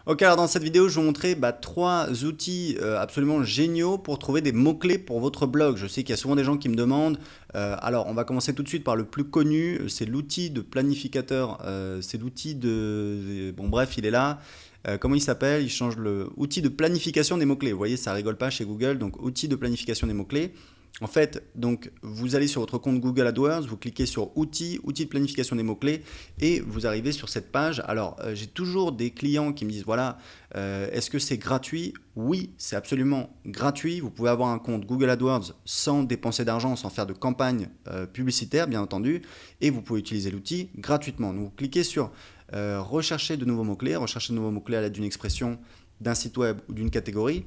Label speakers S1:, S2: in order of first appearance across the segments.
S1: Ok, alors dans cette vidéo, je vais vous montrer trois outils absolument géniaux pour trouver des mots-clés pour votre blog. Je sais qu'il y a souvent des gens qui me demandent. Alors, on va commencer tout de suite par le plus connu, c'est l'outil de planificateur. C'est l'outil de... Bon, bref, il est là. Comment il s'appelle? Il change le... Outil de planification des mots-clés. Vous voyez, ça rigole pas chez Google, donc outil de planification des mots-clés. En fait, donc, vous allez sur votre compte Google AdWords, vous cliquez sur outils, outils de planification des mots-clés, et vous arrivez sur cette page. Alors, j'ai toujours des clients qui me disent, voilà, est-ce que c'est gratuit? Oui, c'est absolument gratuit. Vous pouvez avoir un compte Google AdWords sans dépenser d'argent, sans faire de campagne publicitaire, bien entendu, et vous pouvez utiliser l'outil gratuitement. Donc, vous cliquez sur rechercher de nouveaux mots-clés, rechercher de nouveaux mots-clés à l'aide d'une expression, d'un site web ou d'une catégorie.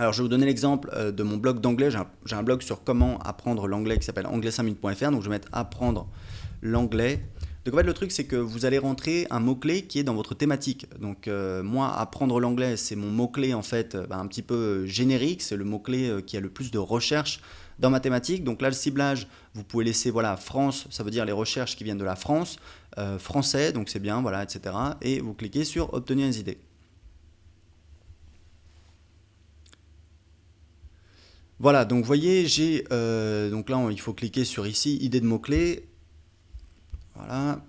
S1: Alors, je vais vous donner l'exemple de mon blog d'anglais. J'ai un blog sur comment apprendre l'anglais qui s'appelle anglais5minutes.fr. Donc, je vais mettre apprendre l'anglais. Donc, en fait, le truc, c'est que vous allez rentrer un mot-clé qui est dans votre thématique. Donc, moi, apprendre l'anglais, c'est mon mot-clé en fait un petit peu générique. C'est le mot-clé qui a le plus de recherches dans ma thématique. Donc, là, le ciblage, vous pouvez laisser voilà, France, ça veut dire les recherches qui viennent de la France, français, donc c'est bien, voilà, etc. Et vous cliquez sur obtenir les idées. Voilà, donc vous voyez, j'ai donc là il faut cliquer sur ici, idée de mots-clés. Voilà.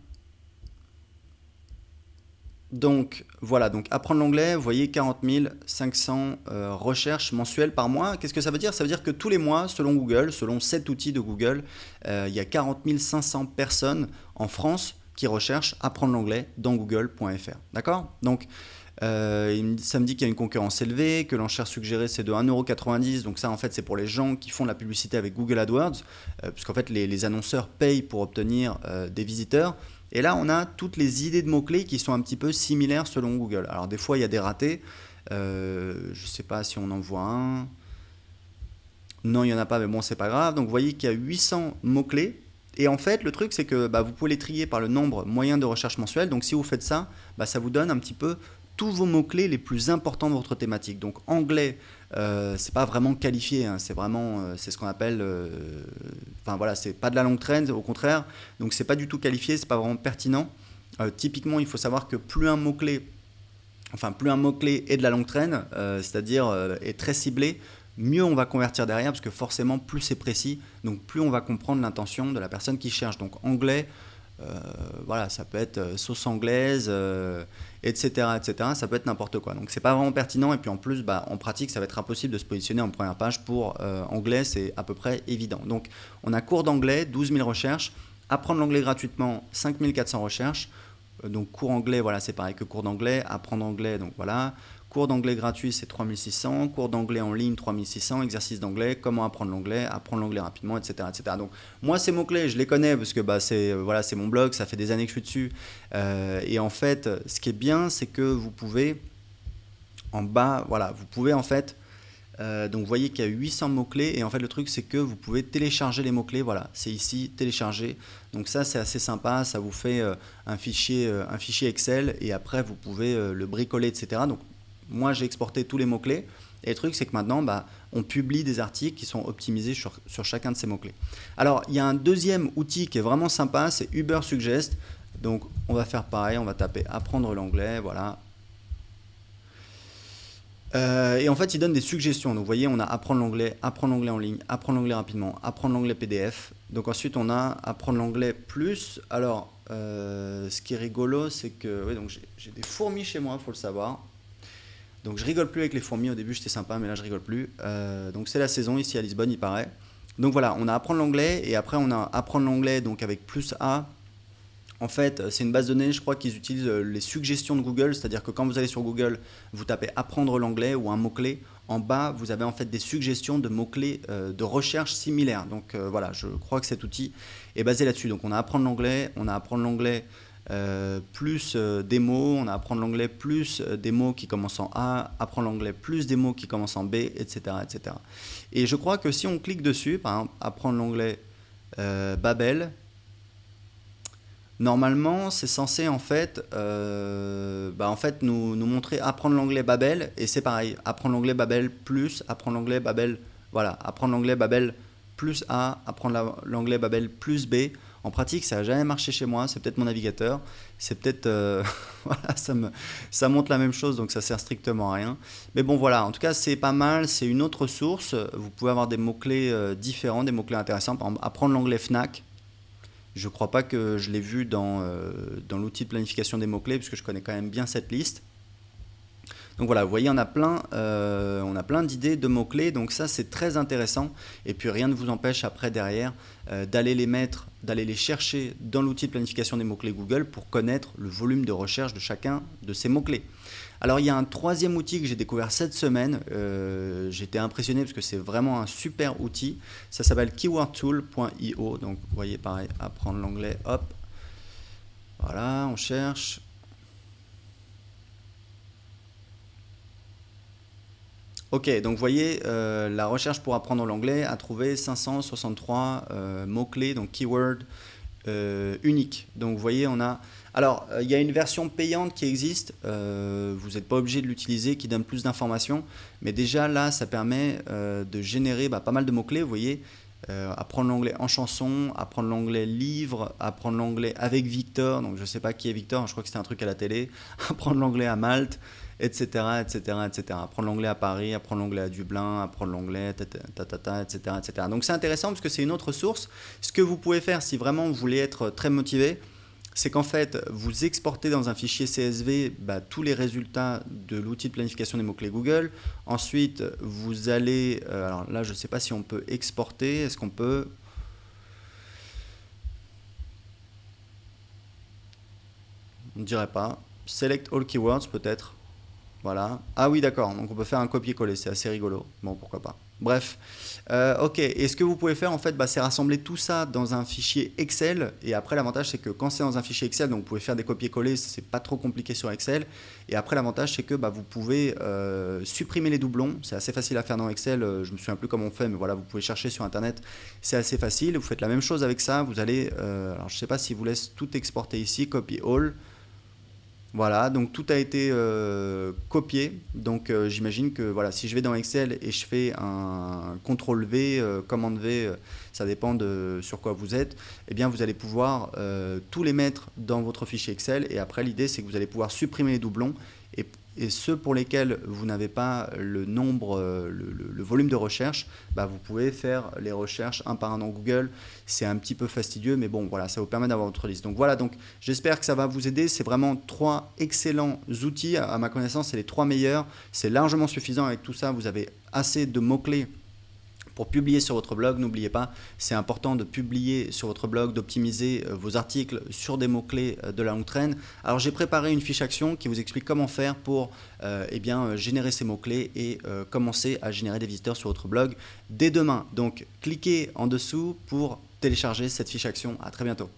S1: Donc voilà, donc apprendre l'anglais, vous voyez 40 500 recherches mensuelles par mois. Qu'est-ce que ça veut dire? Ça veut dire que tous les mois, selon Google, selon cet outil de Google, il y a 40 500 personnes en France qui recherchent apprendre l'anglais dans google.fr. D'accord? Donc ça me dit qu'il y a une concurrence élevée, que l'enchère suggérée c'est de 1,90 €. Donc ça en fait c'est pour les gens qui font de la publicité avec Google AdWords, puisqu'en fait les annonceurs payent pour obtenir des visiteurs. Et là on a toutes les idées de mots-clés qui sont un petit peu similaires selon Google. Alors des fois il y a des ratés, je ne sais pas si on en voit un. Non, il n'y en a pas, mais bon, c'est pas grave. Donc vous voyez qu'il y a 800 mots-clés. Et en fait, le truc, c'est que vous pouvez les trier par le nombre moyen de recherche mensuelle. Donc si vous faites ça, ça vous donne un petit peu tous vos mots-clés les plus importants de votre thématique. Donc anglais, c'est pas vraiment qualifié, hein, c'est vraiment, c'est ce qu'on appelle, enfin voilà, c'est pas de la longue traîne, au contraire. Donc c'est pas du tout qualifié, c'est pas vraiment pertinent. Typiquement, il faut savoir que plus un mot-clé est de la longue traîne, c'est-à-dire est très ciblé, mieux on va convertir derrière, parce que forcément plus c'est précis, donc plus on va comprendre l'intention de la personne qui cherche. Donc anglais, voilà, ça peut être sauce anglaise, etc., etc. Ça peut être n'importe quoi. Donc c'est pas vraiment pertinent, et puis en plus, en pratique, ça va être impossible de se positionner en première page pour anglais, c'est à peu près évident. Donc on a cours d'anglais, 12 000 recherches, apprendre l'anglais gratuitement, 5 400 recherches. Donc cours anglais, voilà, c'est pareil que cours d'anglais. Apprendre anglais, donc voilà. Cours d'anglais gratuit, c'est 3600. Cours d'anglais en ligne, 3600. Exercice d'anglais, comment apprendre l'anglais rapidement, etc., etc. Donc moi, ces mots-clés, je les connais parce que c'est voilà, c'est mon blog, ça fait des années que je suis dessus. Et en fait, ce qui est bien, c'est que vous pouvez, en bas, voilà, vous pouvez en fait donc vous voyez qu'il y a 800 mots-clés, et en fait le truc c'est que vous pouvez télécharger les mots-clés, voilà, c'est ici, télécharger. Donc ça c'est assez sympa, ça vous fait un fichier Excel, et après vous pouvez le bricoler, etc. Donc moi j'ai exporté tous les mots-clés, et le truc c'est que maintenant on publie des articles qui sont optimisés sur chacun de ces mots-clés. Alors il y a un deuxième outil qui est vraiment sympa, c'est Uber Suggest. Donc on va faire pareil, on va taper apprendre l'anglais, voilà. Et en fait, il donne des suggestions. Donc, vous voyez, on a apprendre l'anglais en ligne, apprendre l'anglais rapidement, apprendre l'anglais PDF. Donc, ensuite, on a apprendre l'anglais plus. Alors, ce qui est rigolo, c'est que oui, donc j'ai des fourmis chez moi, il faut le savoir. Donc, je rigole plus avec les fourmis. Au début, j'étais sympa, mais là, je rigole plus. Donc, c'est la saison ici à Lisbonne, il paraît. Donc, voilà, on a apprendre l'anglais, et après, on a apprendre l'anglais donc avec plus A. En fait, c'est une base de données, je crois qu'ils utilisent les suggestions de Google, c'est-à-dire que quand vous allez sur Google, vous tapez apprendre l'anglais ou un mot-clé, en bas, vous avez en fait des suggestions de mots-clés de recherche similaires. Donc voilà, je crois que cet outil est basé là-dessus. Donc on a apprendre l'anglais, on a apprendre l'anglais plus des mots, on a apprendre l'anglais plus des mots qui commencent en A, apprendre l'anglais plus des mots qui commencent en B, etc., etc. Et je crois que si on clique dessus, par exemple, apprendre l'anglais Babel, normalement, c'est censé en fait nous montrer apprendre l'anglais Babel, et c'est pareil, apprendre l'anglais Babel plus, apprendre l'anglais Babel, voilà, apprendre l'anglais Babel plus A, apprendre l'anglais Babel plus B. En pratique, ça n'a jamais marché chez moi, c'est peut-être mon navigateur, c'est peut-être... voilà, ça montre la même chose, donc ça sert strictement à rien. Mais bon, voilà, en tout cas, c'est pas mal, c'est une autre source. Vous pouvez avoir des mots-clés différents, des mots-clés intéressants. Par exemple, apprendre l'anglais Fnac. Je ne crois pas que je l'ai vu dans l'outil de planification des mots-clés, puisque je connais quand même bien cette liste. Donc voilà, vous voyez, on a plein d'idées de mots-clés, donc ça c'est très intéressant. Et puis rien ne vous empêche après derrière d'aller les mettre, d'aller les chercher dans l'outil de planification des mots-clés Google pour connaître le volume de recherche de chacun de ces mots-clés. Alors il y a un troisième outil que j'ai découvert cette semaine, j'étais impressionné parce que c'est vraiment un super outil, ça s'appelle keywordtool.io, donc vous voyez pareil, apprendre l'anglais, hop, voilà, on cherche. Ok, donc vous voyez, la recherche pour apprendre l'anglais a trouvé 563 mots-clés, donc keywords uniques. Donc vous voyez, on a... Alors, il y a une version payante qui existe, vous n'êtes pas obligé de l'utiliser, qui donne plus d'informations, mais déjà là, ça permet de générer pas mal de mots-clés, vous voyez, apprendre l'anglais en chanson, apprendre l'anglais livre, apprendre l'anglais avec Victor, donc je ne sais pas qui est Victor, je crois que c'était un truc à la télé, apprendre l'anglais à Malte, etc., etc., etc. Apprendre l'anglais à Paris, apprendre l'anglais à Dublin, apprendre l'anglais, etc., etc. Donc c'est intéressant parce que c'est une autre source. Ce que vous pouvez faire si vraiment vous voulez être très motivé, c'est qu'en fait, vous exportez dans un fichier CSV tous les résultats de l'outil de planification des mots-clés Google. Ensuite, vous allez... alors là, je ne sais pas si on peut exporter. Est-ce qu'on peut... On ne dirait pas. Select all keywords peut-être. Voilà. Ah oui, d'accord. Donc on peut faire un copier-coller. C'est assez rigolo. Bon, pourquoi pas. Bref. Ok. Et ce que vous pouvez faire, en fait, c'est rassembler tout ça dans un fichier Excel. Et après, l'avantage, c'est que quand c'est dans un fichier Excel, donc vous pouvez faire des copier-coller. C'est pas trop compliqué sur Excel. Et après, l'avantage, c'est que vous pouvez supprimer les doublons. C'est assez facile à faire dans Excel. Je me souviens plus comment on fait, mais voilà, vous pouvez chercher sur Internet. C'est assez facile. Vous faites la même chose avec ça. Vous allez... alors, je sais pas si vous laisse tout exporter ici. Copy all. Voilà, donc tout a été copié. Donc j'imagine que voilà, si je vais dans Excel et je fais un CTRL V, commande V, ça dépend de sur quoi vous êtes, eh bien vous allez pouvoir tous les mettre dans votre fichier Excel. Et après l'idée c'est que vous allez pouvoir supprimer les doublons et ceux pour lesquels vous n'avez pas le nombre, le volume de recherche, vous pouvez faire les recherches un par un dans Google. C'est un petit peu fastidieux, mais bon, voilà, ça vous permet d'avoir votre liste. Donc voilà, donc j'espère que ça va vous aider. C'est vraiment trois excellents outils. À ma connaissance, c'est les trois meilleurs. C'est largement suffisant avec tout ça. Vous avez assez de mots-clés pour publier sur votre blog. N'oubliez pas, c'est important de publier sur votre blog, d'optimiser vos articles sur des mots-clés de la longue traîne. Alors j'ai préparé une fiche action qui vous explique comment faire pour générer ces mots-clés et commencer à générer des visiteurs sur votre blog dès demain. Donc cliquez en dessous pour télécharger cette fiche action. À très bientôt.